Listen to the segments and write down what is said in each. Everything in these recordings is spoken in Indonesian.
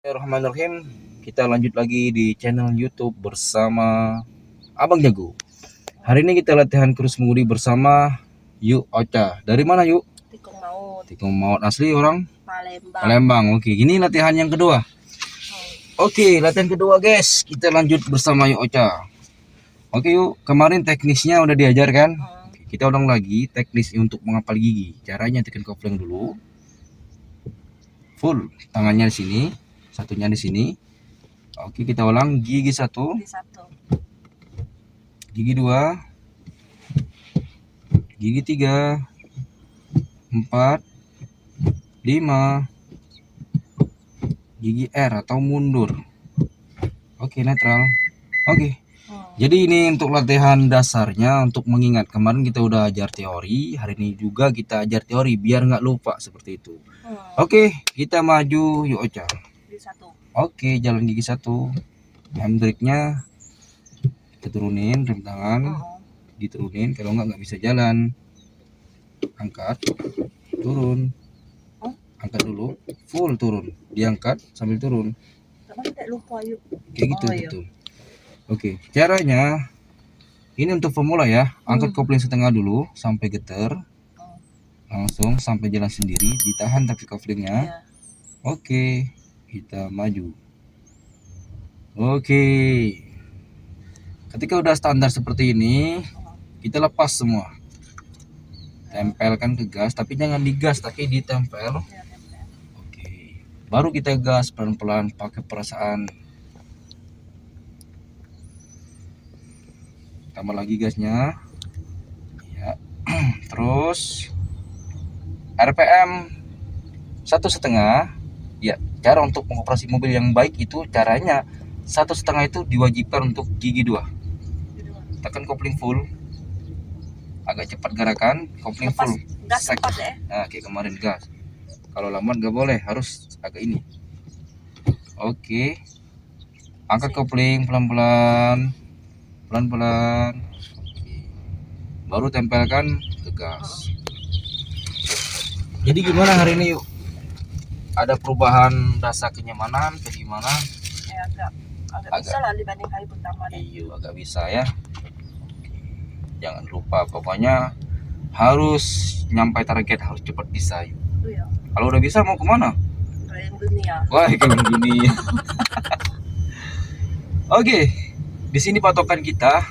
Bismillahirrahmanirrahim. Kita lanjut lagi di channel YouTube bersama Abang Jago. Hari ini kita latihan kursus mengemudi bersama Yuk Ocha. Dari mana Yuk? Tikung Maut. Tikung Maut, asli orang Palembang. Palembang. Oke, ini latihan yang kedua. Oke, latihan kedua guys. Kita lanjut bersama Yuk Ocha. Oke Yuk, kemarin teknisnya udah diajarkan. Oke, kita ulang lagi teknis untuk mengapal gigi. Caranya tekan kopling dulu. Full tangannya di sini. Satunya di sini. Oke, kita ulang gigi 1, gigi 2, gigi 3, 4, 5, gigi R atau mundur. Oke, netral. Oke. Jadi ini untuk latihan dasarnya untuk mengingat. Kemarin kita udah ajar teori, hari ini juga kita ajar teori biar nggak lupa seperti itu. Oke, kita maju Yuk Ocha. Oke, jalan gigi 1. Handbrake-nya kita turunin, rem tangan diturunin, kalau nggak bisa jalan. Angkat, turun, angkat dulu, full turun, diangkat sambil turun. Kayak gitu betul. Oke, caranya ini untuk pemula ya. Angkat kopling setengah dulu sampai getar, langsung sampai jalan sendiri, ditahan tapi koplingnya. Oke, kita maju. Oke, ketika udah standar seperti ini, kita lepas semua, tempelkan ke gas, tapi jangan digas, tapi ditempel. Oke, baru kita gas pelan-pelan pakai perasaan. Tambah lagi gasnya ya. Terus RPM 1,5 ya. Cara untuk mengoperasi mobil yang baik itu caranya 1,5 itu diwajibkan untuk gigi 2. Tekan kopling full, agak cepat gerakan, kopling full. Gas cepat ya. Nah, kayak kemarin gas. Kalau lambat nggak boleh, harus agak ini. Oke, angkat kopling pelan-pelan, pelan-pelan. Baru tempelkan ke gas. Jadi gimana hari ini Yuk? Ada perubahan rasa kenyamanan ke gimana? Agak bisa lah dibanding hari pertama. Iya, agak bisa ya. Jangan lupa pokoknya harus nyampe target, harus cepat bisa. Iya. Kalau udah bisa mau kemana? Keliling dunia. Wah, keliling dunia. Oke, di sini patokan kita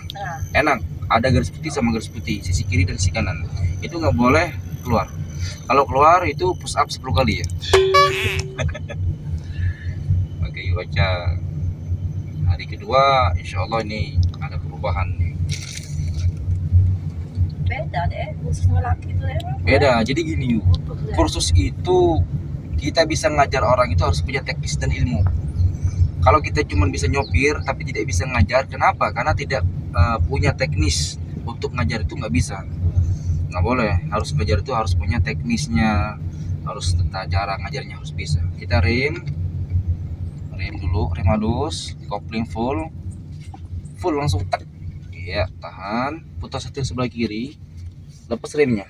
enak. Ada garis putih sama garis putih, sisi kiri dan sisi kanan. Itu nggak boleh keluar. Kalau keluar itu push up 10 kali ya. Oke, Yuk Ocha. Hari kedua, insya Allah ini ada perubahan nih. Beda deh, kursus laki itu ya. Beda, jadi gini Yuk. Kursus itu kita bisa ngajar orang itu harus punya teknis dan ilmu. Kalau kita cuma bisa nyopir tapi tidak bisa ngajar, kenapa? Karena tidak punya teknis untuk ngajar itu nggak bisa. Nggak boleh, harus ngajar itu harus punya teknisnya, harus tentang cara ngajarnya harus bisa. Kita rem dulu, rem halus, kopling full langsung tak. Iya, tahan, putar setir sebelah kiri, lepas remnya,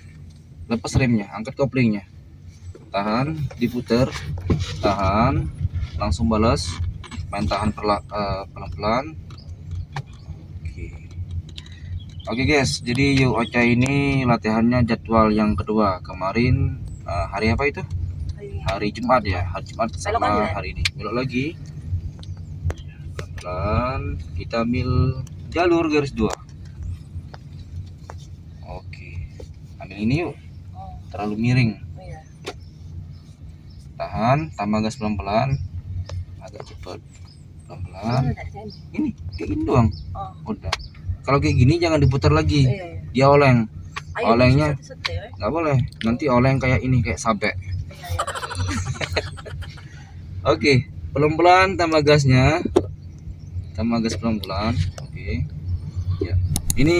angkat koplingnya, tahan, diputar, tahan, langsung balas, main tahan pelan-pelan. Oke guys, jadi Yuk Ocha ini latihannya jadwal yang kedua. Kemarin hari apa itu? Hari Jumat ya, hari Jumat sama hari ini. Belok lagi. Pelan, kita ambil jalur garis 2. Oke, ambil ini Yuk. Terlalu miring. Tahan, tambah gas pelan-pelan. Agak cepat. Pelan-pelan. Ini kayak gini doang. Udah. Kalau kayak gini jangan diputar lagi. Dia oleng. Olengnya nggak boleh. Nanti oleng kayak ini, kayak sabek. Oke, pelan-pelan tambah gasnya. Tambah gas pelan-pelan. Oke. Ya. Ini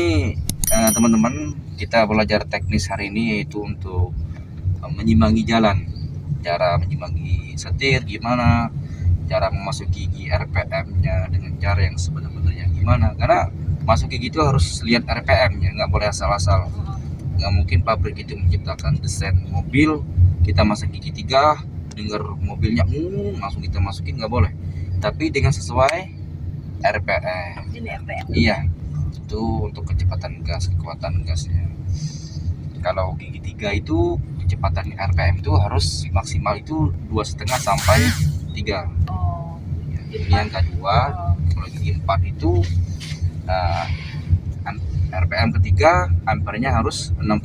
teman-teman, kita belajar teknis hari ini yaitu untuk menyimbangi jalan. Cara menyimbangi setir gimana, cara memasuki gigi RPM-nya dengan cara yang sebenarnya gimana. Karena masuk gigi itu harus lihat RPM-nya, nggak boleh asal-asal. Nggak mungkin pabrik itu menciptakan desain mobil kita masuk gigi 3 dengar mobilnya langsung kita masukin, nggak boleh, tapi dengan sesuai RPM. Ini RPM. Iya, itu untuk kecepatan gas, kekuatan gasnya. Kalau gigi 3 itu kecepatan RPM itu harus maksimal itu 2,5 sampai 3. Oh. Ini yang kedua. Kalau gigi 4 itu RPM ketiga ampernya harus 60.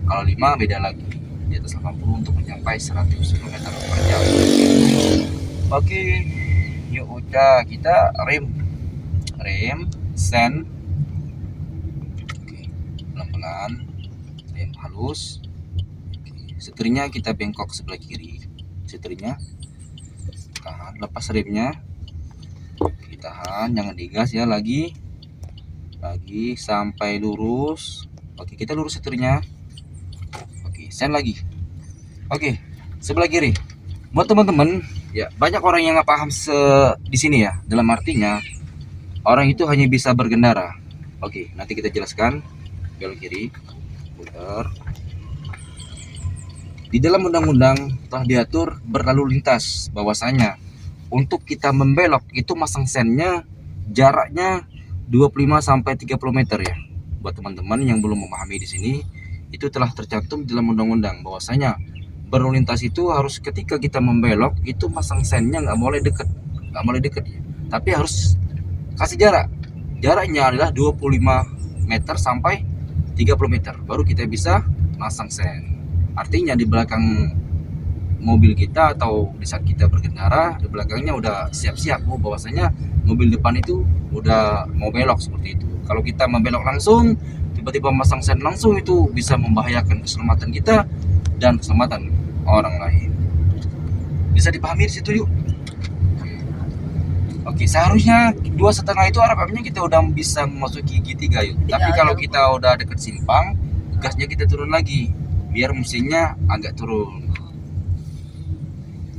Kalau 5 beda lagi, di atas 80 untuk mencapai 100 km per jam. Oke, yuk udah kita rem sen. Oke, pelan-pelan rem halus. Oke, setirnya kita bengkok sebelah kiri, setirnya tahan, lepas remnya, ditahan, jangan digas ya, lagi sampai lurus. Oke, kita lurus setirnya. Oke, sen lagi. Oke, sebelah kiri. Buat teman-teman ya, banyak orang yang nggak paham di sini ya, dalam artinya orang itu hanya bisa berkendara. Oke, nanti kita jelaskan. Belok kiri, putar. Di dalam undang-undang telah diatur berlalu lintas, bahwasanya untuk kita membelok itu masang sennya jaraknya 25 sampai 30 meter ya. Buat teman-teman yang belum memahami di sini, itu telah tercantum dalam undang-undang bahwasanya berlalu lintas itu harus ketika kita membelok itu masang sennya nggak boleh deket ya. Tapi harus kasih jarak. Jaraknya adalah 25 meter sampai 30 meter baru kita bisa masang sen. Artinya di belakang mobil kita atau di saat kita berkendara, di belakangnya udah siap-siap bahwasanya mobil depan itu udah mau belok seperti itu. Kalau kita membelok langsung, tiba-tiba masang sen langsung, itu bisa membahayakan keselamatan kita dan keselamatan orang lain. Bisa dipahami di situ yuk. Oke, seharusnya 2,5 itu RPM-nya kita udah bisa memasuki gigi 3 yuk. Tapi kalau kita udah deket simpang, gasnya kita turun lagi biar mesinnya agak turun.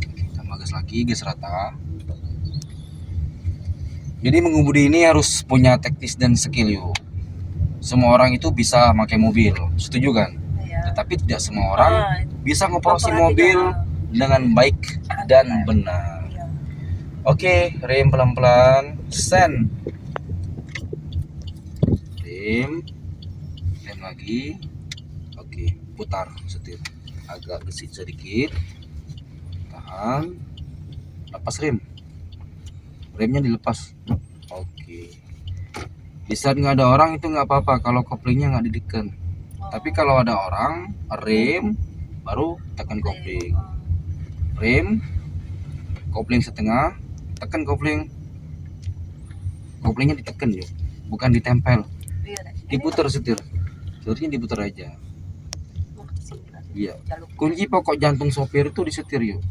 Kita gas lagi, gas rata. Jadi mengemudi ini harus punya teknis dan skill yuk. Semua orang itu bisa pakai mobil, setuju kan? Iya. Tetapi tidak semua orang bisa ngoperasi mobil dengan baik dan benar. Iya. Oke, rem pelan-pelan, sen. Rem lagi. Oke, putar setir, agak gesit sedikit, tahan, lepas remnya dilepas. Oke, di saat nggak ada orang itu nggak apa-apa kalau koplingnya nggak ditekan. Tapi kalau ada orang, rem baru tekan kopling. Rem, kopling setengah, tekan koplingnya ditekan yuk, bukan ditempel. Diputar setirnya diputar aja. Iya, kunci pokok jantung sopir itu di setir yuk.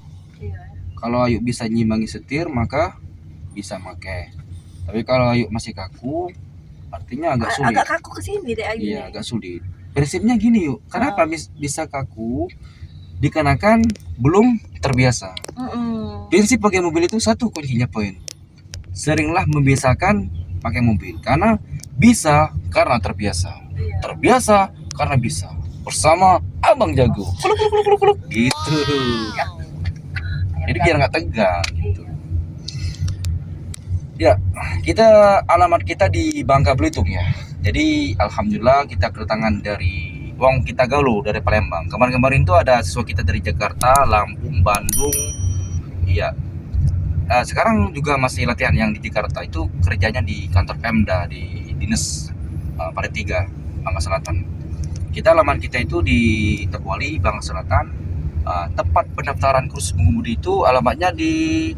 Kalau Ayu bisa nyimbangi setir maka bisa pakai. Tapi kalau Ayu masih kaku, artinya agak sulit. Agak kaku ke sini deh Ayu. Iya, agak sulit. Prinsipnya gini yuk, kenapa bisa kaku? Dikarenakan belum terbiasa. Prinsip pakai mobil itu satu kuncinya poin. Seringlah membiasakan pakai mobil, karena bisa karena terbiasa. Terbiasa karena bisa. Bersama Abang Jago. Kuluk. Gitu. Jadi biar nggak tegang gitu. Ya, alamat kita di Bangka Belitung ya. Jadi alhamdulillah kita kedatangan dari kita galuh dari Palembang. Kemarin itu ada siswa kita dari Jakarta, Lampung, Bandung. Iya. Sekarang juga masih latihan yang di Jakarta, itu kerjanya di kantor Pemda di Dinas Parit 3 Bangka Selatan. Alamat kita itu di Teguali, Bangka Selatan. Tempat pendaftaran kursus mengemudi itu alamatnya di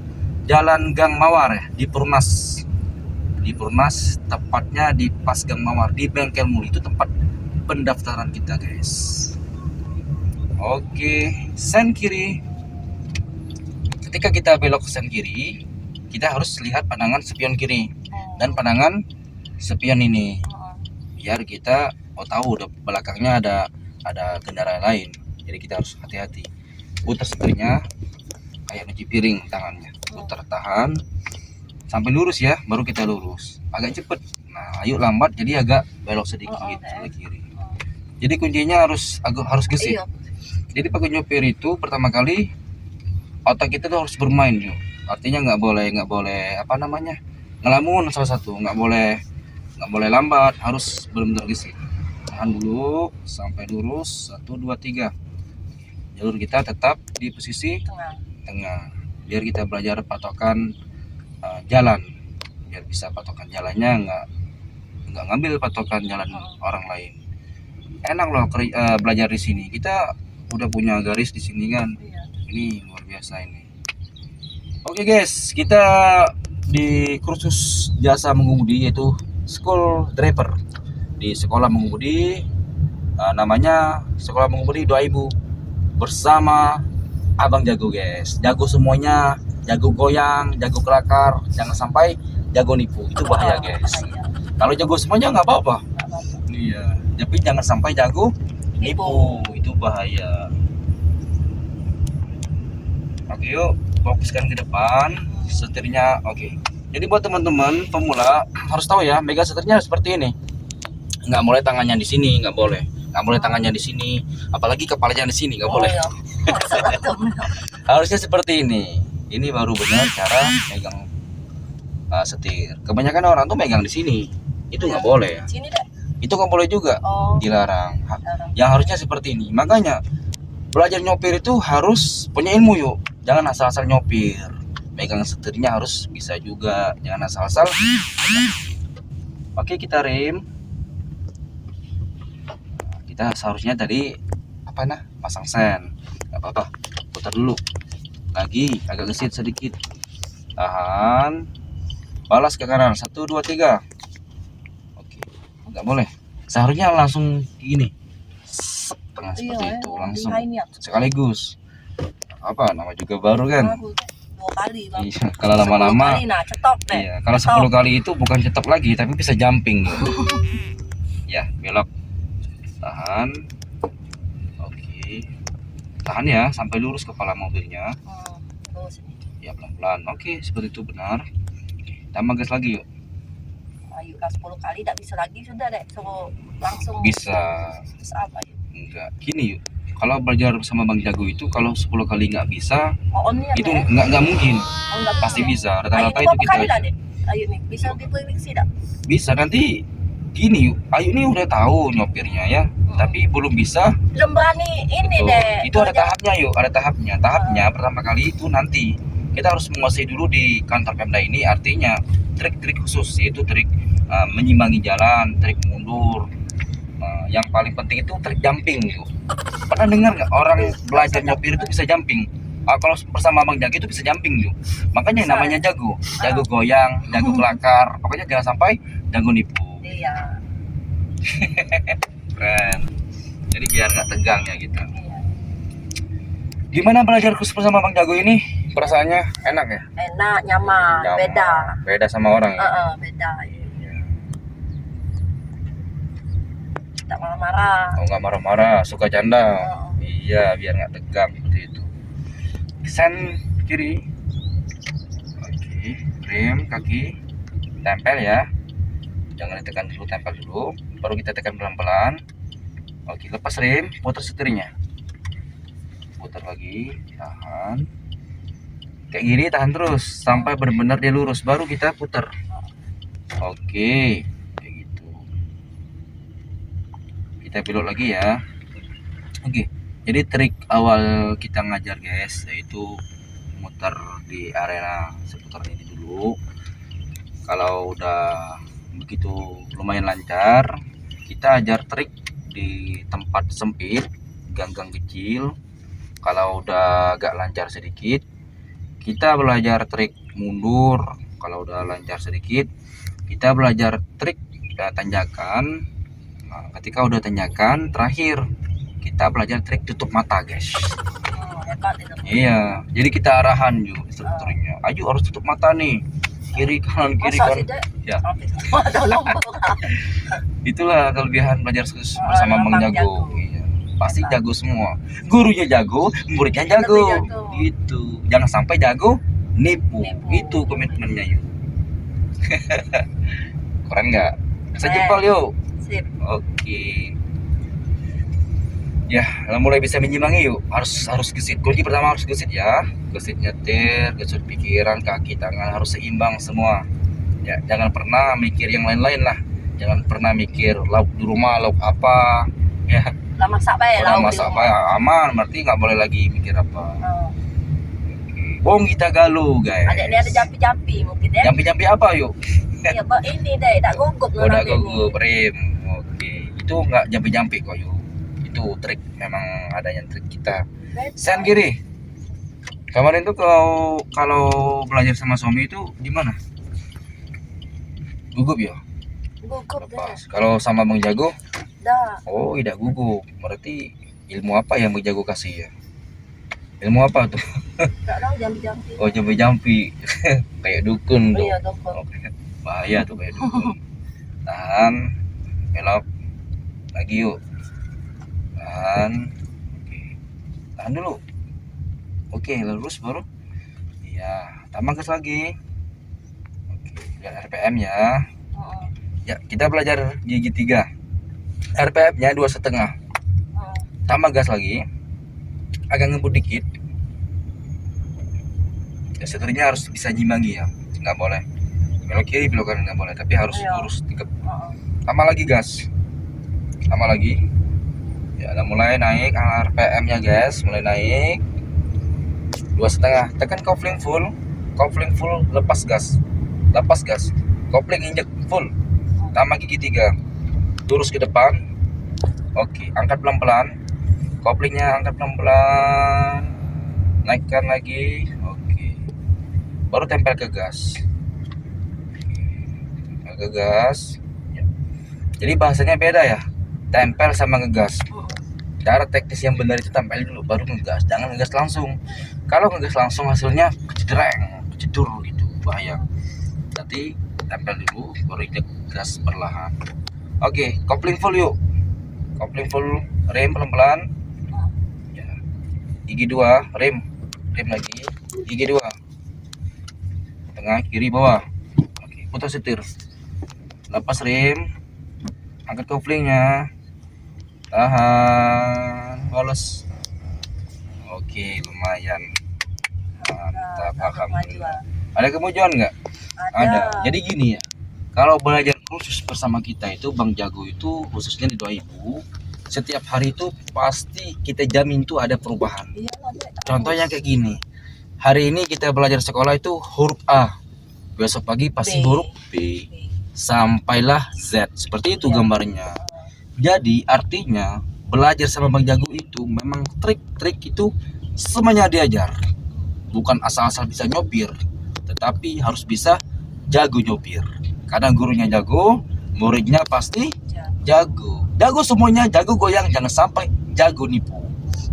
Jalan Gang Mawar ya, di Purnas, tepatnya di pas Gang Mawar, di Bengkel Muli, itu tempat pendaftaran kita guys. Oke, sen kiri. Ketika kita belok ke sen kiri, kita harus lihat pandangan spion kiri dan pandangan spion ini, biar kita tahu belakangnya ada kendaraan lain. Jadi kita harus hati-hati. Putar setirnya kayak nyuci piring tangannya. Putar, tahan sampai lurus ya, baru kita lurus. Agak cepet. Nah, Ayu lambat jadi agak belok sedikit sebelah kiri. Jadi kuncinya harus gesit. Jadi pakai nyopir itu pertama kali otak kita tuh harus bermain yuk. Artinya nggak boleh apa namanya, ngelamun. Salah satu nggak boleh lambat, harus benar-benar gesit. Tahan dulu sampai lurus, 1 2 3. Jalur kita tetap di posisi tengah, biar kita belajar patokan jalan, biar bisa patokan jalannya, nggak ngambil patokan jalan orang lain. Enak loh belajar di sini, kita udah punya garis di sini kan. Iya. Ini luar biasa ini. Oke guys, kita di kursus jasa mengemudi, yaitu school driver di sekolah mengemudi, namanya sekolah mengemudi 2000, bersama Abang Jago guys. Jago semuanya, jago goyang, jago kelakar, jangan sampai jago nipu, itu bahaya guys. Kalau jago semuanya nggak apa-apa, iya, tapi jangan sampai jago nipu, itu bahaya. Oke yuk, fokuskan ke depan, setirnya. Oke, jadi buat teman-teman pemula harus tahu ya, megang setirnya seperti ini. Nggak boleh tangannya di sini, nggak boleh tangannya di sini, apalagi kepalanya di sini, nggak boleh. Ya. Harusnya seperti ini. Ini baru benar cara megang setir. Kebanyakan orang tuh megang di sini, itu nggak boleh. Sini deh. Itu nggak boleh juga, dilarang. Yang harusnya seperti ini. Makanya belajar nyopir itu harus punya ilmu yuk. Jangan asal-asal nyopir. Megang setirnya harus bisa juga, jangan asal-asal. Oke, kita rem. Kita seharusnya tadi pasang sen, nggak apa-apa, putar dulu lagi, agak gesit sedikit, tahan, balas ke kanan, 1 2 3. Oke, nggak boleh, seharusnya langsung gini, tengah seperti itu, langsung sekaligus. Apa nama juga baru kan? 2 kali bang. Iya, kalau lama-lama, iya, kalau 10 kali itu bukan cetok lagi, tapi bisa jumping. Ya, belok, tahan. Oke, tahan ya sampai lurus kepala mobilnya. Ya, pelan-pelan. Oke, seperti itu benar. Tambah gas lagi yuk. Ayo gas 10 kali tidak bisa lagi, sudah deh, so langsung Bisa. Terus apa yuk? Enggak, gini yuk. Kalau belajar sama Bang Jago itu, kalau 10 kali nggak bisa, itu nggak mungkin. Pasti bisa. Rata-rata itu kita aja. Ayo nih, bisa diprediksi tidak? Bisa, nanti gini yuk. Ayu ini udah tahu nyopirnya ya, tapi belum bisa. Belum berani ini Betul. deh. Itu ada tahapnya yuk, ada tahapnya. Tahapnya pertama kali itu nanti kita harus menguasai dulu di kantor Pemda ini, artinya trik-trik khusus, yaitu trik menyimbangi jalan, trik mundur. Yang paling penting itu trik jumping yuk. Pernah dengar nggak orang belajar nyopir itu bisa jumping? Kalau bersama Bang Jago itu bisa jumping yuk. Makanya namanya jago goyang, jago kelakar. Pokoknya jangan sampai jago nipu. Iya. Keren. Jadi biar nggak tegang ya kita. Gimana belajar khusus bersama Bang Jago ini? Perasaannya enak ya? Enak, nyaman. Beda sama orang ya? Beda. Tak marah-marah. Oh, nggak marah-marah, suka canda. Iya, biar nggak tegang seperti itu. Sen kiri. Oke, rem kaki, tempel ya. Jangan ditekan dulu, tempel dulu, baru kita tekan pelan-pelan. Oke, lepas rem, putar setirnya, putar lagi, tahan kayak gini, tahan terus sampai benar-benar dia lurus, baru kita putar. Oke, kayak gitu. Kita belok lagi ya. Oke, jadi trik awal kita ngajar guys, yaitu muter di arena seputar ini dulu. Kalau udah begitu lumayan lancar, kita ajar trik di tempat sempit, gang-gang kecil. Kalau udah agak lancar sedikit, kita belajar trik mundur. Kalau udah lancar sedikit, kita belajar trik tanjakan. Nah, ketika udah tanjakan terakhir, kita belajar trik tutup mata guys. Iya, jadi kita arahan juga instrukturnya. Ayo harus tutup mata nih, kiri kanan kiri kanan. Ya. Itulah kelebihan belajar bersama Bang Jago. Iya. Pasti jago semua. Gurunya jago, muridnya jago. Gitu. Jangan sampai jago nipu. Itu komitmennya yuk. Keren nggak? Bisa jempol yuk. Sip. Oke. Ya, mulai bisa menyimangi yuk. Harus gesit. Kunci pertama harus gesit ya. Gesit nyetir, gesit pikiran, kaki, tangan harus seimbang semua. Ya, jangan pernah mikir yang lain-lain lah. Jangan pernah mikir lauk di rumah, lauk apa. Ya, Lah masak bae udah lauk di masak rumah. apa aman, berarti nggak boleh lagi mikir apa. Oh. Bong kita galu, guys. Ada ini ada jampi-jampi mungkin ya. Jampi-jampi apa yuk? Iya, ini deh, tak gugup Udah nanti gugup rem. Oke, itu nggak jampi-jampi kok yuk. Itu trik, memang adanya trik kita. Sen kiri. Kemarin tuh kalau belajar sama suami itu gimana? Gugup ya? Gugup deh. Lepas. Kalau sama Bang Jago? Dah. Oh, tidak gugup. Berarti ilmu apa yang Bang Jago kasih ya? Ilmu apa tuh? Tak tahu jampi-jampi. Oh, jampi-jampi. Kayak dukun tuh. Iya, dukun. Oke. Bahaya tuh kayak dukun. Tahan. Belok. Lagi yuk. Tahan. Oke. Tahan dulu. Oke, lurus baru. Iya, tambah gas lagi. Oke, lihat RPM ya. Heeh. Ya, kita belajar gigi 3. RPM-nya 2,5. Tambah gas lagi. Agak ngebut dikit. Ya, setirnya harus bisa nyimbangi ya. Nggak boleh belok kiri, belok kanan nggak boleh, tapi harus lurus tegap. Tambah lagi gas. Tambah lagi. Ya, udah mulai naik RPM-nya, guys. Mulai naik. 2,5. Tekan kopling full. Kopling full, lepas gas. Lepas gas. Kopling injek full. Tambah gigi 3. Lurus ke depan. Oke, angkat pelan-pelan. Koplingnya angkat pelan-pelan. Naikkan lagi. Oke. Baru tempel ke gas. Tempel ke gas. Ya. Jadi bahasanya beda ya. Tempel sama ngegas. Cara teknis yang benar itu tempel dulu baru ngegas. Jangan ngegas langsung. Kalau ngegas langsung hasilnya kecedur gitu, bahaya. Nanti tempel dulu baru injek gas perlahan. Oke, kopling full yuk. Kopling full, rem pelan-pelan. Ya. Gigi 2, rem lagi. Gigi 2. Tengah, kiri, bawah. Oke, putar setir. Lepas rem. Angkat koplingnya. Tahan, bolos. Oke, lumayan. Mantap, alhamdulillah. Ada kemajuan nggak? Ada. Jadi gini ya, kalau belajar khusus bersama kita itu Bang Jago itu khususnya di 2000, setiap hari itu pasti kita jamin tuh ada perubahan. Contohnya kayak gini, hari ini kita belajar sekolah itu huruf A, besok pagi pasti huruf B, sampailah Z. Seperti itu gambarnya. Jadi artinya belajar sama Bang Jago itu memang trik-trik itu semuanya diajar. Bukan asal-asal bisa nyopir, tetapi harus bisa jago nyopir. Karena gurunya jago, muridnya pasti jago. Jago semuanya, jago goyang, jangan sampai jago nipu.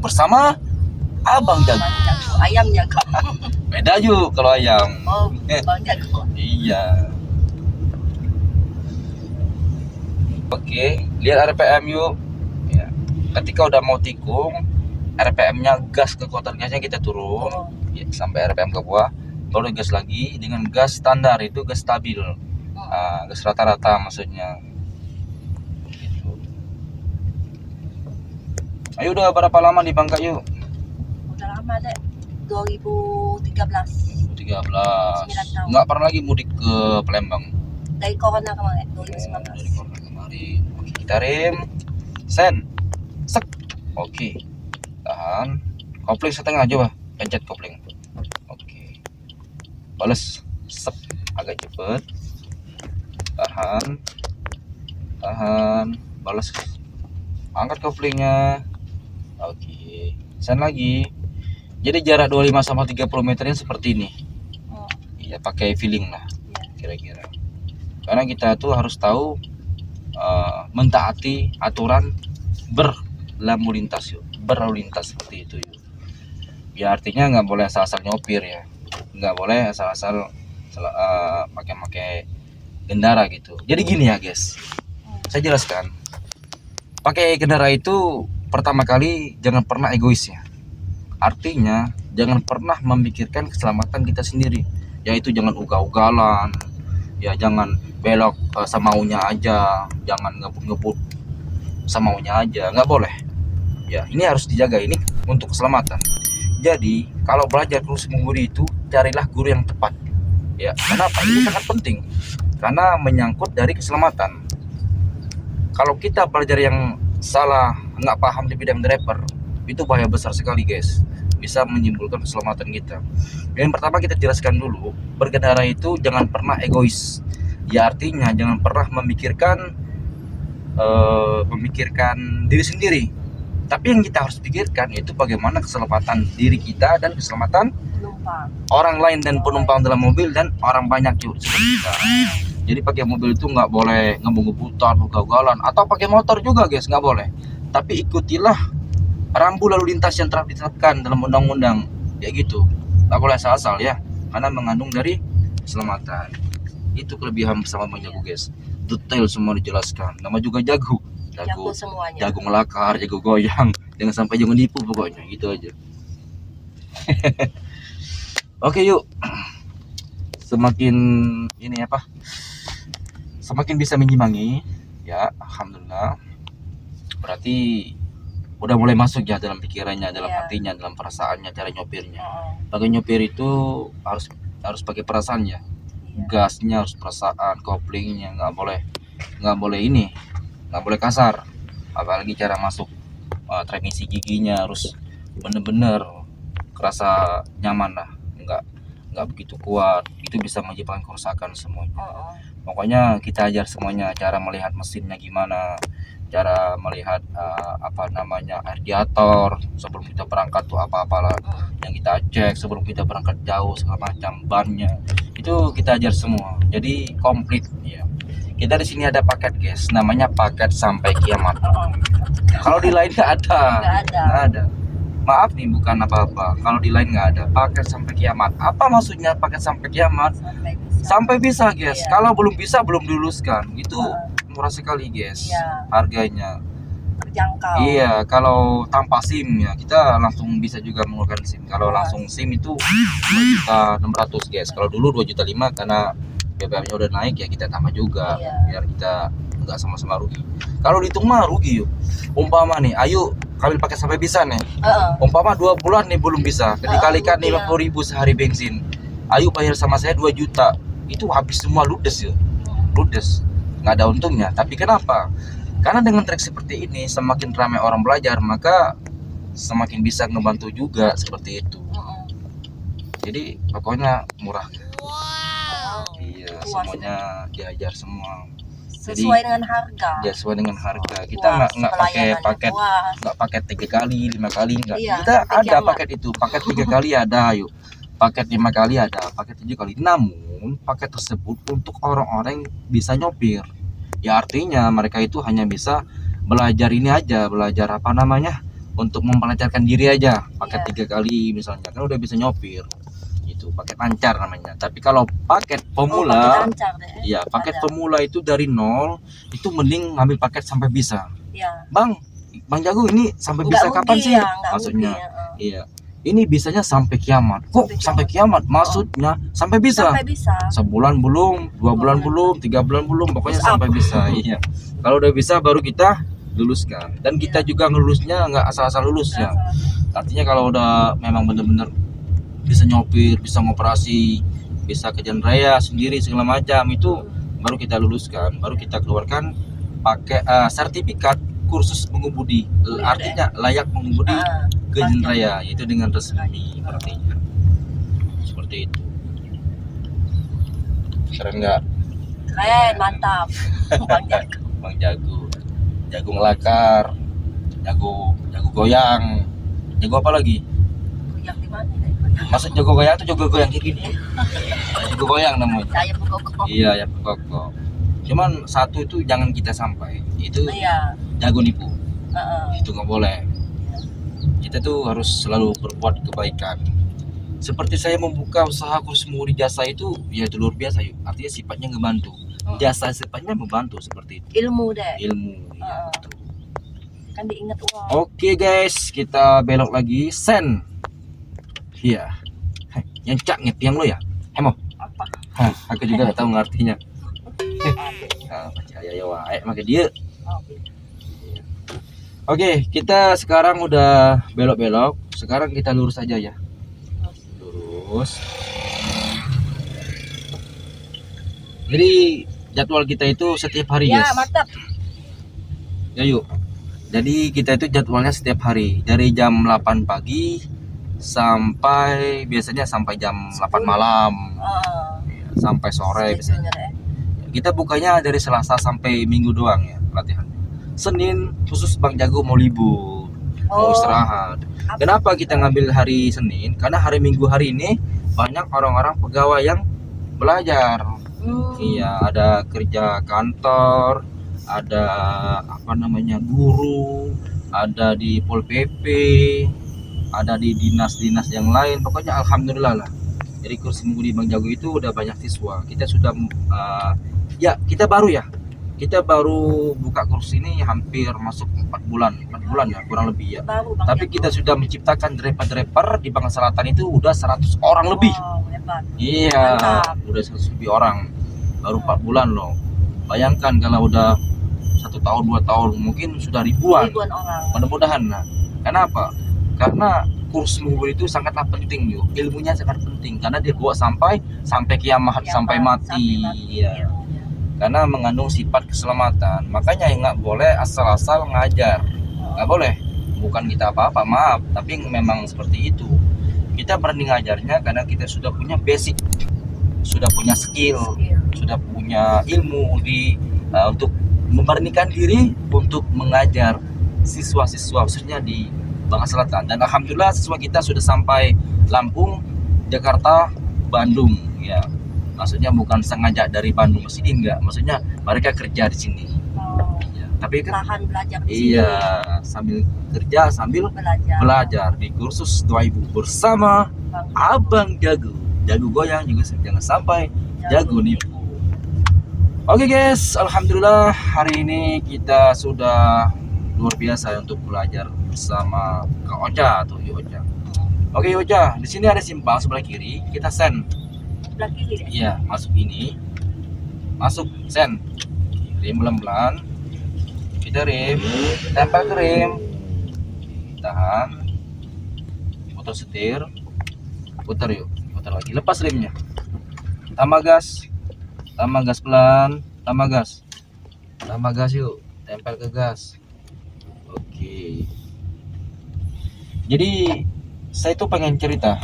Bersama Abang Jago. Ayam jago. Beda yuk kalau ayam. Oh, Bang Jago. Iya. Oke, lihat RPM yuk. Ya. Ketika udah mau tikung, RPM-nya gas, kekuatan gasnya kita turun. Ya, sampai RPM ke bawah, baru gas lagi dengan gas standar, itu gas stabil. Gas rata-rata maksudnya. Gitu. Ayo udah berapa lama di Bangka yuk? Udah lama deh. 2013. 2013. Nggak pernah lagi mudik ke Palembang. Dari corona kemarin, 2019. Dari corona kemarin. Oke, kita rem. Sen. Sek. Oke. Tahan. Kopling setengah coba. Pencet kopling. Oke. Bales. Sep. Agak cepet. Tahan. Bales. Angkat koplingnya. Oke. Sen lagi. Jadi jarak 25 sama 30 meternya seperti ini. Iya, pakai feeling lah. Kira-kira. Karena kita tuh harus tahu mentaati aturan berlalu lintas yuk. Berlalu lintas seperti itu yuk. Ya artinya nggak boleh asal-asal nyopir ya. Nggak boleh asal-asal pakai kendara gitu. Jadi gini ya guys, saya jelaskan. Pakai kendara itu pertama kali jangan pernah egois ya. Artinya jangan pernah memikirkan keselamatan kita sendiri. Yaitu jangan ugal-ugalan, ya jangan belok semaunya aja, jangan ngebut-ngebut semaunya aja, nggak boleh. Ya, ini harus dijaga, ini untuk keselamatan. Jadi kalau belajar kursus mengemudi itu carilah guru yang tepat. Ya, kenapa? Ini sangat penting karena menyangkut dari keselamatan. Kalau kita belajar yang salah, nggak paham di bidang driver, itu bahaya besar sekali guys, bisa menimbulkan keselamatan kita. Yang pertama kita jelaskan dulu, berkendara itu jangan pernah egois. Ya artinya jangan pernah memikirkan diri sendiri. Tapi yang kita harus pikirkan yaitu bagaimana keselamatan diri kita dan keselamatan Penumpang. orang lain dan penumpang dalam mobil dan orang banyak juga seperti kita. Jadi pakai mobil itu nggak boleh ngebut-ngebutan, ugal-ugalan, atau pakai motor juga guys, nggak boleh. Tapi ikutilah rambu lalu lintas yang telah ditetapkan dalam undang-undang, kayak gitu. Nggak boleh asal-asal ya, karena mengandung dari keselamatan. Itu kelebihan bersama Bang Jago guys. Detail semua dijelaskan. Nama juga jago. Jago semuanya. Jago ngelakar, jago goyang, jangan sampai jangan nipu pokoknya, gitu aja. Oke yuk, semakin ini apa? Semakin bisa menyimangi, ya alhamdulillah. Berarti udah mulai masuk ya dalam pikirannya, dalam hatinya, dalam perasaannya, cara nyopirnya. Pakai nyopir itu harus pakai perasaan ya. Gasnya harus perasaan, koplingnya nggak boleh ini. Nggak boleh kasar, apalagi cara masuk transmisi giginya harus bener-bener kerasa nyaman lah, nggak begitu kuat, itu bisa menyebabkan kerusakan semuanya. Pokoknya kita ajar semuanya, cara melihat mesinnya gimana, cara melihat radiator sebelum kita berangkat tuh apa-apalah yang kita cek sebelum kita berangkat jauh, segala macam, bannya itu kita ajar semua, jadi komplit ya. Kita di sini ada paket guys, namanya paket sampai kiamat. Kalau di lain nggak ada. Maaf nih, bukan apa-apa. Kalau di lain nggak ada paket sampai kiamat. Apa maksudnya paket sampai kiamat? Sampai bisa guys. Kalau belum bisa belum diluluskan. Itu murah sekali guys. Harganya. Terjangkau. Iya, kalau tanpa SIM ya kita langsung bisa juga mengeluarkan SIM. Kalau langsung SIM itu 2.600.000 guys. Kalau dulu 2.500.000 karena BBM-nya udah naik ya kita tambah juga biar kita nggak sama-sama rugi. Kalau dihitung mah rugi yuk. Umpama nih, ayo kami pakai sampai bisa nih. Umpama 2 bulan nih belum bisa, dikalikan 50.000 sehari bensin. Ayo bayar sama saya 2 juta. Itu habis semua ludes ya. Ludes. Nggak ada untungnya. Tapi kenapa? Karena dengan trik seperti ini semakin ramai orang belajar maka semakin bisa ngebantu juga seperti itu. Jadi pokoknya murah. Iya, semuanya diajar semua. Sesuai dengan harga. Ya, sesuai dengan harga. Kita nggak pakai paket, nggak paket 3 kali, 5 kali nggak. Kita ada paket itu, paket 3 kali ada, yuk. Paket 5 kali ada, paket 7 kali. Namun paket tersebut untuk orang-orang yang bisa nyopir. Ya artinya mereka itu hanya bisa belajar ini aja, belajar untuk memperlancarkan diri aja. Paket 3 kali misalnya, kan udah bisa nyopir. Paket lancar namanya. Tapi kalau paket pemula, paket pemula itu dari nol, itu mending ngambil paket sampai bisa. Bang Jago ini sampai bisa kapan sih? Maksudnya, iya. Ini bisanya sampai kiamat. Kok sampai kiamat? Maksudnya sampai bisa. Sebulan belum, 2 bulan belum, 3 bulan belum, pokoknya sampai bisa. Iya. Kalau udah bisa baru kita luluskan. Dan kita juga ngelulusnya nggak asal-asal lulus ya. Artinya kalau udah memang bener-bener bisa nyopir, bisa ngoperasi, bisa ke jalan raya sendiri segala macam, itu baru kita luluskan, baru kita keluarkan pakai sertifikat kursus mengemudi, artinya layak mengemudi ke jalan raya, itu dengan resmi artinya. Seperti itu. Keren nggak? Keren, mantap. Bang Jago ngelakar, jago goyang, jago apa lagi? Goyang di mana? Maksud jago goyang tuh jago goyang kayak gini. Jago goyang namanya. Saya pokok. Iya, ya pokok. Cuman satu itu jangan kita sampai. Itu jago nipu. Itu nggak boleh. Kita tuh harus selalu berbuat kebaikan. Seperti saya membuka usaha kursus mengemudi jasa itu, ya itu luar biasa yuk. Artinya sifatnya ngebantu. Jasa sifatnya membantu seperti itu. Ilmu deh. Ilmu. Ya, kan diingat uang. Oke guys, kita belok lagi. Sen. Iya. Yang cak ngetiang lo ya? Hemo. Apa? Aku juga nggak tahu ngartinya. Percaya ya wae make dia. Oke, kita sekarang udah belok-belok. Sekarang kita lurus aja ya. Lurus. Jadi jadwal kita itu setiap hari, Ya, guys. mantap. Ya yuk. Jadi kita itu jadwalnya setiap hari dari jam 8 pagi sampai biasanya sampai jam 8 malam, sampai sore biasanya. Kita bukanya dari Selasa sampai Minggu doang ya latihan. Senin khusus Bang Jago mau libur, mau istirahat. Kenapa kita ngambil hari Senin? Karena hari Minggu hari ini banyak orang-orang pegawai yang belajar. Iya, ada kerja kantor, ada apa namanya guru, ada di Pol PP, ada di dinas-dinas yang lain. Pokoknya alhamdulillah lah. Jadi kursi minggu di Bang Jago itu udah banyak siswa. Kita sudah ya kita baru ya. Kita baru buka kursi ini hampir masuk 4 bulan ya kurang lebih ya. Baru, Bang Tapi Jago. kita sudah menciptakan driver di Bangka Selatan itu udah 100 orang lebih. Wow, hebat. Iya, Mantap. udah 100 lebih orang. Baru 4 bulan loh. Bayangkan kalau udah 1 tahun 2 tahun mungkin sudah ribuan. Ribuan orang. Mudah-mudahan. Nah, kenapa? Karena kurs minggu itu sangatlah penting yuk. Ilmunya sangat penting karena dia bawa sampai kiamat, sampai mati. Iya. Karena mengandung sifat keselamatan. Makanya nggak boleh asal-asal ngajar. Nggak boleh. Bukan kita apa-apa, maaf. Tapi memang seperti itu. Kita berani ngajarnya karena kita sudah punya basic, sudah punya skill, sudah punya ilmu untuk memberanikan diri untuk mengajar siswa-siswa khususnya di Bangka Selatan. Dan alhamdulillah siswa kita sudah sampai Lampung, Jakarta, Bandung ya. Maksudnya bukan sengaja dari Bandung ke sini, enggak. Maksudnya mereka kerja di sini. Ya, tapi kan Tahan belajar di sini. iya, sambil kerja sambil belajar di kursus 2000 bersama Abang Jago. Jago goyang juga jangan sampai jago nipu. Oke guys, alhamdulillah hari ini kita sudah luar biasa untuk belajar bersama Kak Ocha atau Ocha. Oke Ocha, di sini ada simpang sebelah kiri, kita send. Sebelah kiri deh. Iya, masuk ini. Masuk send. Rem pelan-pelan. Kita rem, tempel ke rem. Tahan. Putar setir. Putar yuk, putar lagi. Lepas remnya. Tambah gas pelan, tambah gas yuk, tempel ke gas. Oke. Jadi saya tuh pengen cerita.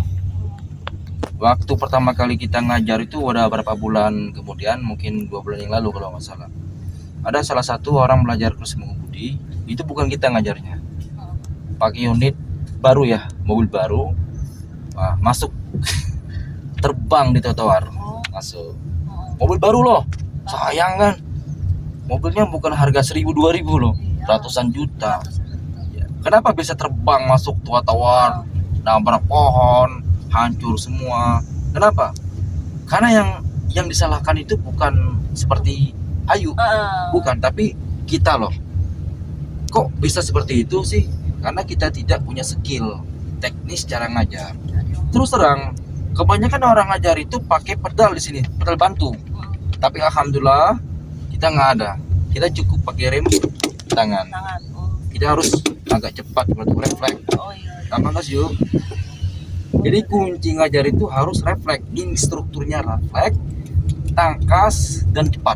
Waktu pertama kali kita ngajar itu udah berapa bulan kemudian, mungkin 2 bulan yang lalu kalau nggak salah. Ada salah satu orang belajar kursi mengemudi, itu bukan kita ngajarnya. Pakai unit baru ya, mobil baru. Wah, masuk terbang di trotoar. Masuk. Mobil baru loh. Sayang kan. Mobilnya bukan harga 1.000-2.000 loh. Ratusan juta. Ya. Kenapa bisa terbang masuk trotoar, nabrak pohon, hancur semua? Kenapa? Karena yang disalahkan itu bukan seperti Ayu, bukan, tapi kita loh. Kok bisa seperti itu sih? Karena kita tidak punya skill teknis cara ngajar. Terus terang, kebanyakan orang ngajar itu pakai pedal di sini, pedal bantu. Tapi alhamdulillah kita nggak ada. Kita cukup pakai rem tangan. Kita harus agak cepat untuk refleks. Tambah gas yuk. Jadi kunci ngajar itu harus refleks. Instrukturnya refleks, tangkas dan cepat.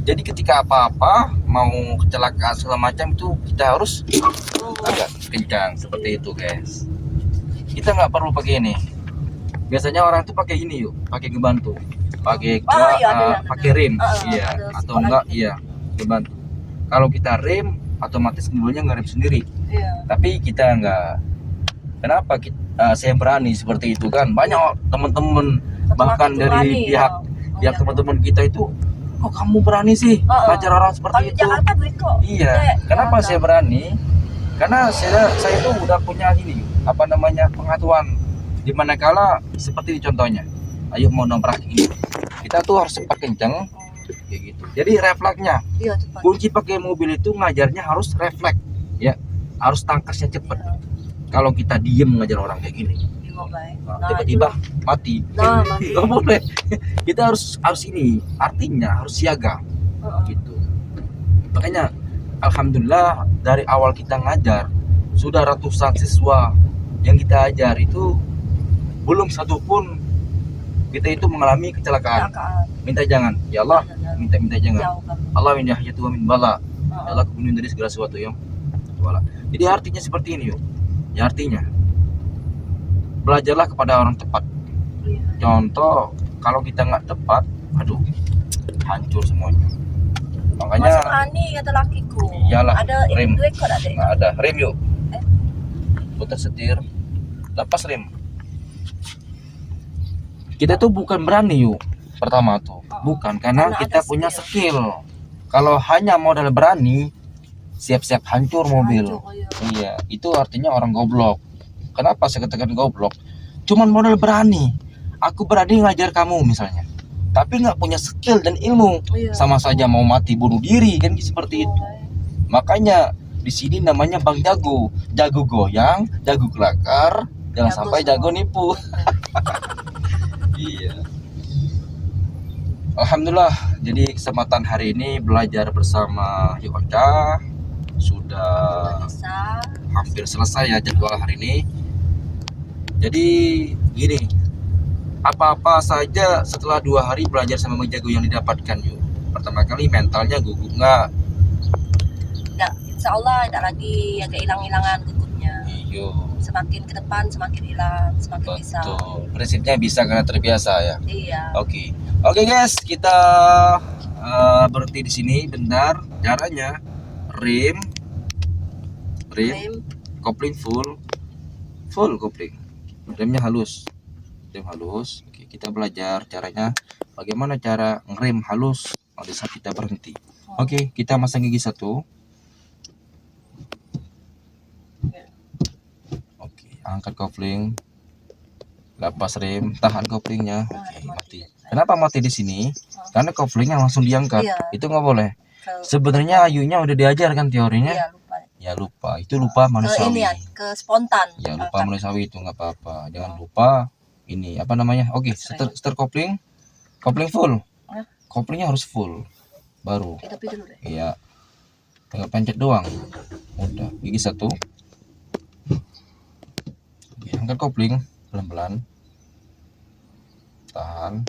Jadi ketika apa-apa mau kecelakaan segala macam itu kita harus agak kencang seperti itu guys. Kita nggak perlu pakai ini. Biasanya orang itu pakai ini yuk, pakai ngebantu, pakai pakai rem, iya, atau enggak iya ngebantu. Kalau kita rem, otomatis mobilnya nggak rem sendiri. Tapi kita enggak. Kenapa saya berani seperti itu kan? Banyak teman-teman bahkan dari pihak teman-teman kita itu, kok kamu berani sih ngajar orang seperti itu? Iya. Kenapa saya berani? Karena saya itu udah punya ini, apa namanya, pengetahuan. Dimana kala seperti contohnya, ayo mau nabrak ini, kita tuh harus cepat kenceng, kayak gitu. Jadi refleksnya, kunci pakai mobil itu ngajarnya harus refleks, ya, harus tangkasnya cepat. Kalau kita diem ngajar orang kayak gini, tiba-tiba mati, nggak boleh. Kita harus ini, artinya harus siaga, gitu. Makanya alhamdulillah dari awal kita ngajar sudah ratusan siswa yang kita ajar itu belum satu pun kita itu mengalami kecelakaan. Kecelakaan. Minta jangan, ya Allah, minta jangan. Jauh kan. Allah min yahya wa min bala. Ya Allah, aku dari segala sesuatu yang wala. Jadi artinya seperti ini yuk. Ya artinya belajarlah kepada orang tepat. Iya. Contoh kalau kita nggak tepat, aduh, hancur semuanya. Makanya Masuk ani kata lakiku. Iyalah, Ada rem. 2 ekor ada. nggak ada rem yuk. Putar setir, lepas rem. Kita tuh bukan berani yuk. Pertama tuh, bukan karena Karena kita ada punya skill. skill. Kalau hanya modal berani, siap-siap hancur mobil. Hancur, iya. Iya, itu artinya orang goblok. Kenapa saya katakan goblok? Cuman modal berani. Aku berani ngajar kamu misalnya, tapi nggak punya skill dan ilmu, Iya. sama saja mau mati bunuh diri kan seperti itu. Makanya di sini namanya Bang Jago, jago goyang, jago kelakar, jangan Jago sampai semua. jago nipu. Iya. Alhamdulillah, jadi kesempatan hari ini belajar bersama Yoga sudah Bisa. hampir selesai ya jadwal hari ini. Jadi gini, apa-apa saja setelah 2 hari belajar sama Bang Jago yang didapatkan yuk. Pertama kali mentalnya gugup nggak? Nggak, insya Allah tidak lagi agak hilang-hilangan gugupnya. Iyo, Semakin ke depan semakin hilang, semakin bisa. betul. Prinsipnya bisa karena terbiasa ya. Iya. Oke guys, kita berhenti di sini bentar. Caranya rem, Rem. kopling full kopling. Remnya halus, rem halus. Oke, kita belajar caranya bagaimana cara ngerem halus pada saat kita berhenti. Oke, kita masang gigi 1. Oke, angkat kopling, lepas rem, tahan koplingnya. Oke, mati. Kenapa mati di sini? Karena koplingnya langsung diangkat. Iya. Itu nggak boleh. Ke, Sebenarnya Ayunya udah diajarkan teorinya. iya, lupa. Ya lupa, itu lupa Ke ini manusiawi. ya, ke spontan. Ya lupa Angkat. manusiawi itu nggak apa-apa. Jangan lupa ini apa namanya? Oke, setir kopling full. Hah? Koplingnya harus full, baru. Tapi dulu deh. Iya, tinggal pencet doang. Udah, gigi 1. Oke, angkat kopling pelan-pelan. Tahan.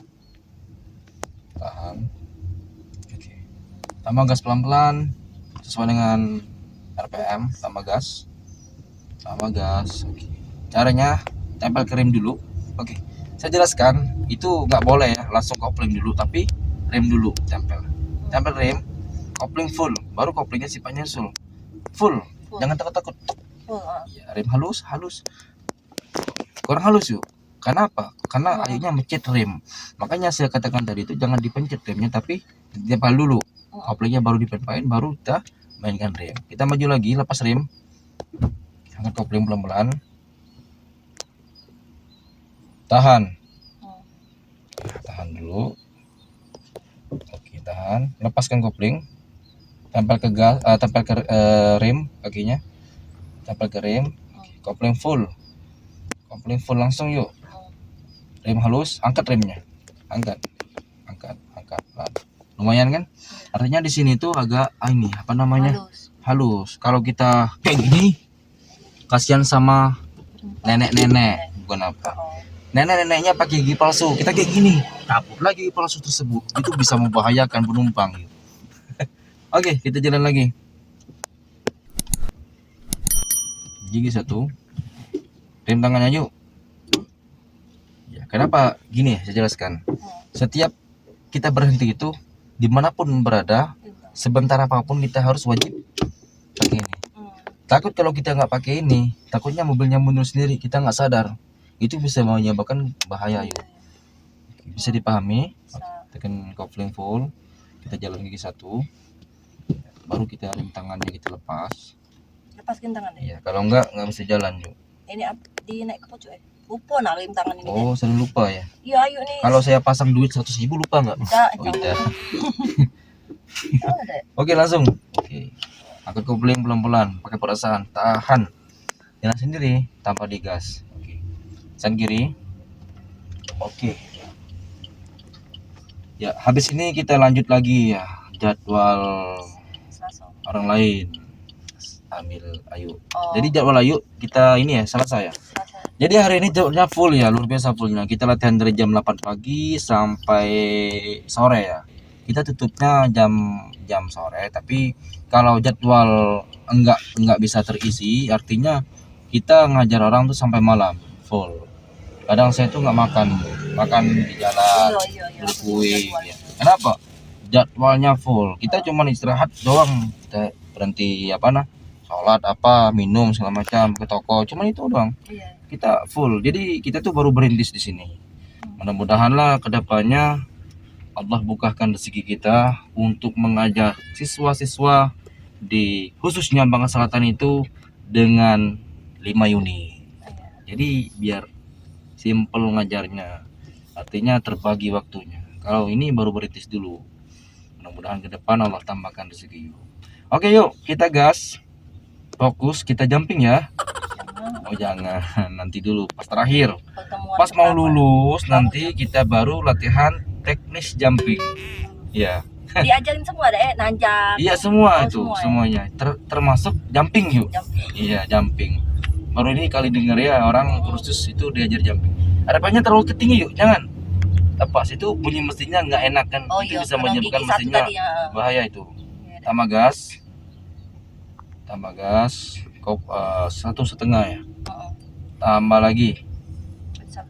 Oke, tambah gas pelan-pelan sesuai dengan RPM. Tambah gas. Oke, caranya tempel ke rem dulu. Oke, saya jelaskan. Itu nggak boleh ya langsung kopling dulu, tapi rem dulu tempel rem, kopling full, baru koplingnya sifatnya full. Jangan takut. Ya, rem halus kurang halus yuk. Karena apa? Karena akhirnya mencet rem. Makanya saya katakan tadi itu jangan dipencet remnya, tapi ditempel dulu. Koplingnya baru dipentahin, baru kita mainkan rem. Kita maju lagi, lepas rem. Angkat kopling pelan-pelan. Tahan dulu. Oke, tahan. Lepaskan kopling. Tempel ke gas, tempel ke rem kakinya. Tempel ke rem. Kopling full langsung yuk. Rem halus, angkat remnya. Angkat. Pelan. Lumayan kan? Artinya di sini tuh agak ini apa namanya? Halus. Kalau kita kayak gini, kasihan sama nenek-nenek, bukan apa. Nenek-neneknya pakai gigi palsu, kita kayak gini, kabur lagi gigi palsu tersebut, itu bisa membahayakan penumpang. Oke, kita jalan lagi. Gigi 1, rem tangannya yuk. Ya, kenapa gini? Saya jelaskan. Setiap kita berhenti itu, dimanapun berada, sebentar apapun kita harus wajib pakai ini. Takut kalau kita nggak pakai ini, takutnya mobilnya mundur sendiri, kita nggak sadar. Itu bisa menyebabkan bahaya yuk. Bisa dipahami? Tekan kopling full, kita jalan gigi 1, baru kita rem tangannya kita Lepaskan tangan deh. Ya, kalau nggak bisa jalan yuk. Ini di naik ke pojok lupa nak rem tangan ini. Oh, sering lupa ya. Iya, ayo nih. Kalau saya pasang duit 100.000 lupa nggak? Oh, tidak. Oke, langsung. Oke, angkat kopling pelan-pelan, pakai perasaan, tahan, jalan sendiri tanpa digas. Oke, sen kiri. Oke. Ya, habis ini kita lanjut lagi ya jadwal orang lain ambil Ayu. Oh, Jadi jadwal Ayu kita ini ya selesai ya. Jadi hari ini jadwalnya full ya, luar biasa fullnya. Kita latihan dari jam 8 pagi sampai sore ya. Kita tutupnya jam sore, tapi kalau jadwal enggak bisa terisi, artinya kita ngajar orang tuh sampai malam full. Kadang saya tuh nggak makan di jalan, beli kue. Ya. Kenapa? Jadwalnya full. Kita cuma istirahat doang. Kita berhenti sholat minum segala macam ke toko. Cuma itu doang. Iya. Kita full. Jadi kita tuh baru berintis di sini. Mudah-mudahanlah kedepannya Allah bukakan rezeki kita untuk mengajar siswa-siswa di khususnya Bangka Selatan itu dengan 5 unit. Jadi biar simple ngajarnya, artinya terbagi waktunya. Kalau ini baru berintis dulu, mudah-mudahan ke depan Allah tambahkan rezeki. Oke yuk kita gas, fokus, kita jumping ya. Oh jangan, nanti dulu pas terakhir, pas mau lulus nanti kita baru latihan teknis jumping. Ya. Diajarin semua deh, nanjak. Iya semua Oh, itu, semua ya? semuanya. Termasuk jumping yuk. Jumping. Iya jumping. Baru ini kali denger ya orang kursus itu diajar jumping. Harapannya terlalu ketinggi yuk, jangan. Lepas itu bunyi mesinnya nggak enak kan, Oh itu iya, bisa kalau menyebabkan gigi satu mesinnya tadi, ya. bahaya itu. Iya, Tambah gas, 1,5 ya. Tambah lagi.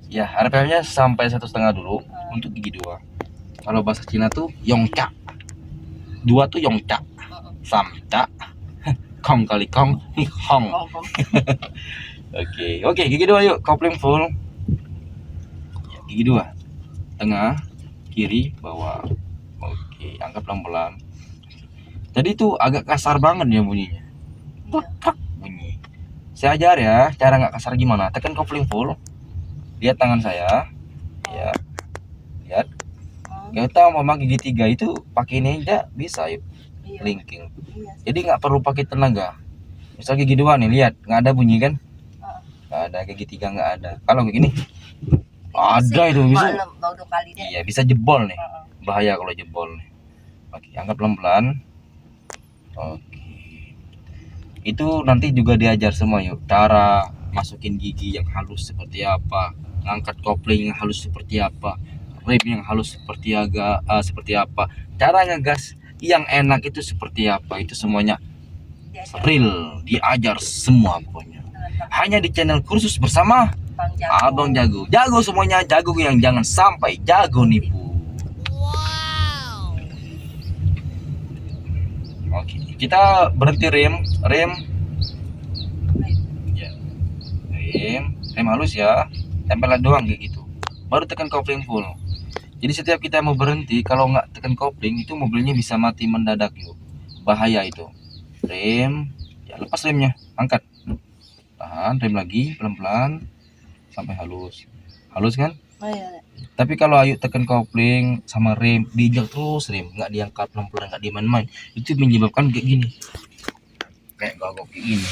Ya RPM-nya sampai 1,5 dulu untuk gigi 2. Kalau bahasa Cina tuh yongca. 2 tuh yongca. Samca. Kong kali kong, hong. Oke, gigi 2 yuk, kopling full. Ya, gigi 2. Tengah, kiri, bawah. Oke, angkat pelan-pelan. Tadi tuh agak kasar banget ya bunyinya. Plek bunyi. Saya ajar ya, cara nggak kasar gimana. Tekan kopling full. Lihat tangan saya. Ya. Lihat. Kita mau gigi 3 itu pakai ini aja bisa yuk. Iya. Linking. Iya. Jadi nggak perlu pakai tenaga. Misal gigi 2 nih, lihat nggak ada bunyi kan? Nggak ada, gigi 3 nggak ada. Kalau kayak gini ada itu bisa. Baru 2 kali deh. Iya bisa jebol nih. Bahaya kalau jebol nih. Oke, angkat pelan-pelan. Oke. Itu nanti juga diajar semua yuk. Cara masukin gigi yang halus seperti apa, ngangkat kopling yang halus seperti apa, rem yang halus seperti apa, cara ngegas yang enak itu seperti apa, itu semuanya real diajar semua pokoknya. Hanya di channel kursus bersama Abang Jago. Jago semuanya, jago yang jangan sampai jago nipu. Oke, kita berhenti rem. Ya. Rem halus ya. Tempelan doang kayak gitu. Baru tekan kopling full. Jadi setiap kita mau berhenti, kalau nggak tekan kopling itu mobilnya bisa mati mendadak yuk. Bahaya itu. Rem, ya lepas remnya, angkat. Tahan, rem lagi pelan-pelan sampai halus. Halus kan? Oh, iya. Tapi kalau Ayu tekan kopling sama rem, diinjak terus rem, nggak diangkat pelan-pelan, nggak dimain-main, itu menyebabkan kayak gini, kayak gagok kayak gini.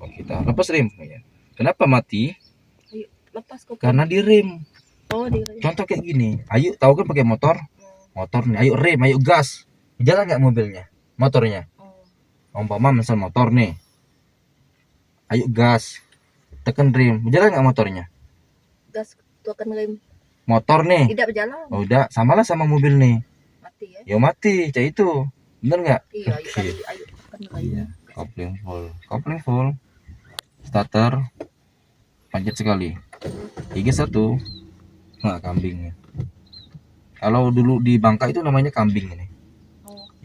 Oke, kita lepas rem. Kenapa mati? Ayo, lepas kopling. Karena di rem. Oh, di rem. Contoh kayak gini, Ayu tahu kan pakai motor nih, Ayu rem, Ayu gas, jalan nggak mobilnya, motornya. Umpama misal motor nih, Ayu gas, tekan rem, jalan nggak motornya? Gas, tekan rem. Motor nih, Tidak berjalan. oh, udah samalah sama mobil nih. Mati ya. Ya mati, kayak itu, bener nggak? Iya, ayo tekan rem. Iya, kopling full, starter, pancet sekali, gigi 1, nah kambingnya. Kalau dulu di Bangka itu namanya kambing ini.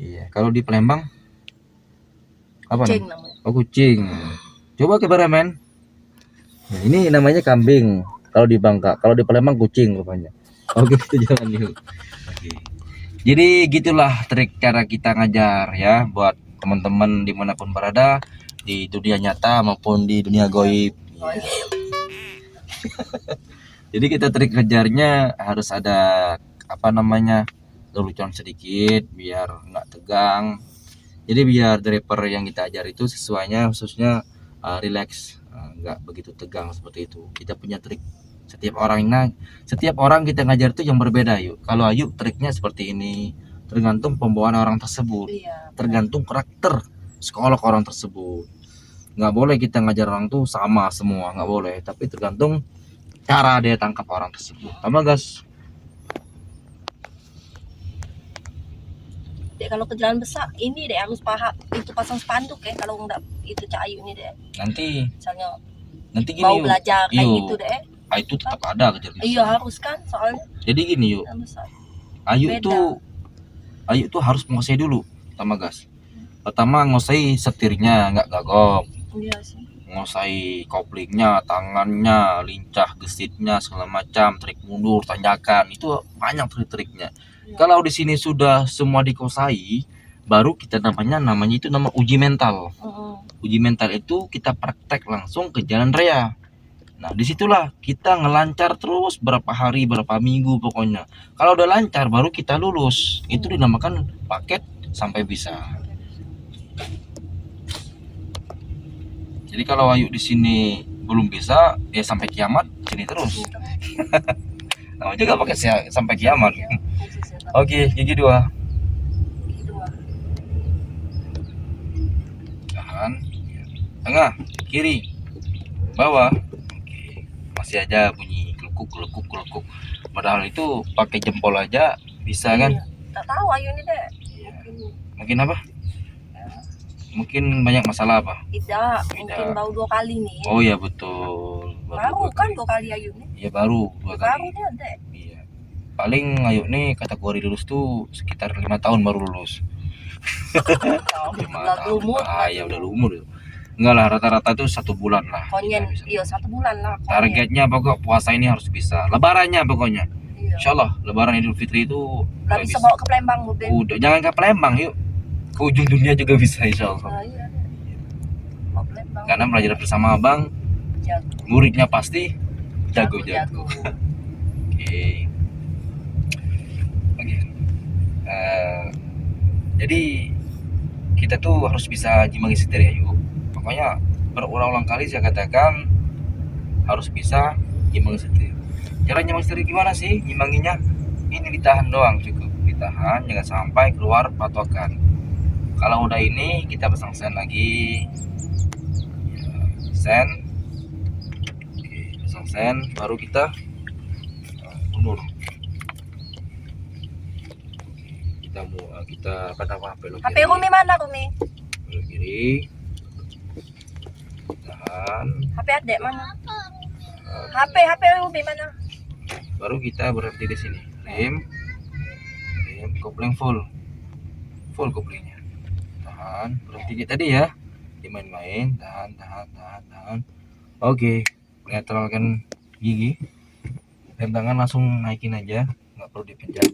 Iya, kalau di Palembang apa Kucing namanya? Oh kucing. Coba kameramen. Nah, ini namanya kambing kalau di Bangka, kalau di Palembang kucing rupanya. Oke, kita jalan yuk. Oke. Jadi gitulah trik cara kita ngajar ya buat teman-teman dimanapun berada di dunia nyata maupun di dunia goib. Jadi kita trik ngajarnya harus ada lelucon sedikit biar nggak tegang. Jadi biar driver yang kita ajar itu sesuainya khususnya relax, nggak begitu tegang seperti itu. Kita punya trik. Setiap orang kita ngajar itu yang berbeda yuk. Kalau Ayu triknya seperti ini, tergantung pembawaan orang tersebut, Iya. tergantung karakter psikolog orang tersebut. Nggak boleh kita ngajar orang tuh sama semua, nggak boleh, tapi tergantung cara dia tangkap orang tersebut. Sama guys. Dek, kalau ke jalan besar ini deh harus paham itu pasang spanduk ya, kalau enggak itu Cak Ayu ini deh. Nanti Misalnya gini mau yuk. belajar kayak Yuk. gitu deh. Itu tetap ada kejar Iya besar. harus kan, soalnya Jadi gini yuk, jalan besar. Ayu Beda. tuh harus menguasai dulu sama gas. Pertama nguasai setirnya, nggak gagok, Iya sih. menguasai koplingnya, tangannya, lincah gesitnya, segala macam, trik mundur, tanjakan, itu banyak trik-triknya. Iya. Kalau di sini sudah semua dikuasai, baru kita namanya itu nama uji mental. Uji mental itu kita praktek langsung ke jalan raya. Nah disitulah kita ngelancar terus berapa hari, berapa minggu pokoknya. Kalau udah lancar baru kita lulus. Itu dinamakan paket sampai bisa. Jadi kalau Ayu di sini belum bisa, ya sampai kiamat sini terus. Nah, juga pakai sampai kiamat. Oke, gigi 2. Kanan, tengah, kiri, bawah. Oke, masih aja bunyi kelukuk. Padahal itu pakai jempol aja bisa kan? Tak tahu Ayu ini deh. Mungkin apa? Mungkin banyak masalah apa? Tidak, mungkin baru 2 kali nih. Oh ya betul. Baru kan 2 kali Ayu nih. Iya baru 2 kali. Baru dia deh. Iya. Paling Ayu nih kategori lulus tuh sekitar 5 tahun baru lulus. 5 Udah tahun. lumut. Ya udah lumur. Enggak lah, rata-rata tuh 1 bulan lah. Konyen, iya 1 bulan lah. konyen. Targetnya pokok puasa ini harus bisa. Lebarannya pokoknya. Iya. Insya Allah Lebaran Idul Fitri itu Udah bisa bawa ke Palembang mobil. Udah, jangan ke Palembang yuk. Ke ujung dunia juga bisa insya Allah. Nah, iya. Bawa Palembang. Karena belajar bersama abang, Jago. muridnya pasti jago-jago. Oke. Jadi kita tuh harus bisa nyimangi setir ya yuk. Pokoknya berulang-ulang kali saya katakan harus bisa nyimangi setir. Cara nyimangi setir gimana sih nyimanginya? Ini ditahan doang cukup, ditahan jangan sampai keluar patokan. Kalau udah ini kita pasang sen lagi, sen, pasang sen, baru kita mundur. Kita belok HP kiri, Rumi mana Rumi? belok kiri, tahan, HP adek mana? HP Rumi mana? baru kita berhenti di sini. Rem, kopling full koplingnya. Tahan, berhenti tadi ya, dimain-main, tahan. Oke, netralkan gigi, rem tangan langsung naikin aja, nggak perlu dipencet.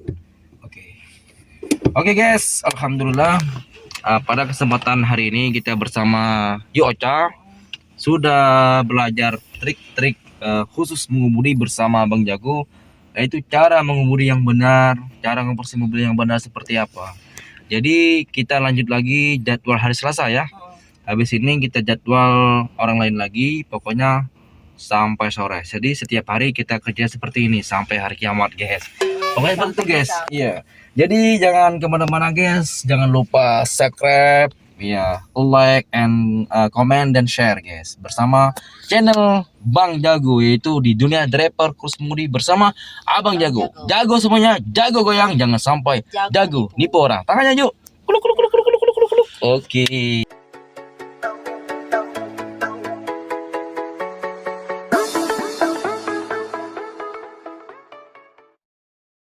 Oke guys, alhamdulillah pada kesempatan hari ini kita bersama Yocha sudah belajar trik-trik khusus mengemudi bersama Bang Jago, yaitu cara mengemudi yang benar, cara mengoperasi mobil yang benar seperti apa. Jadi kita lanjut lagi jadwal hari Selasa ya. Habis ini kita jadwal orang lain lagi, pokoknya sampai sore. Jadi setiap hari kita kerja seperti ini sampai hari kiamat guys. Pokoknya seperti itu guys. Iya. Jadi jangan kemana-mana guys. Jangan lupa subscribe, ya, like and comment dan share guys. Bersama channel Bang Jago, yaitu di dunia driver kurs mudi bersama Abang Jago. Jago semuanya, jago goyang, jangan sampai jago nipu orang. Tangannya yuk. Kuluk. Oke.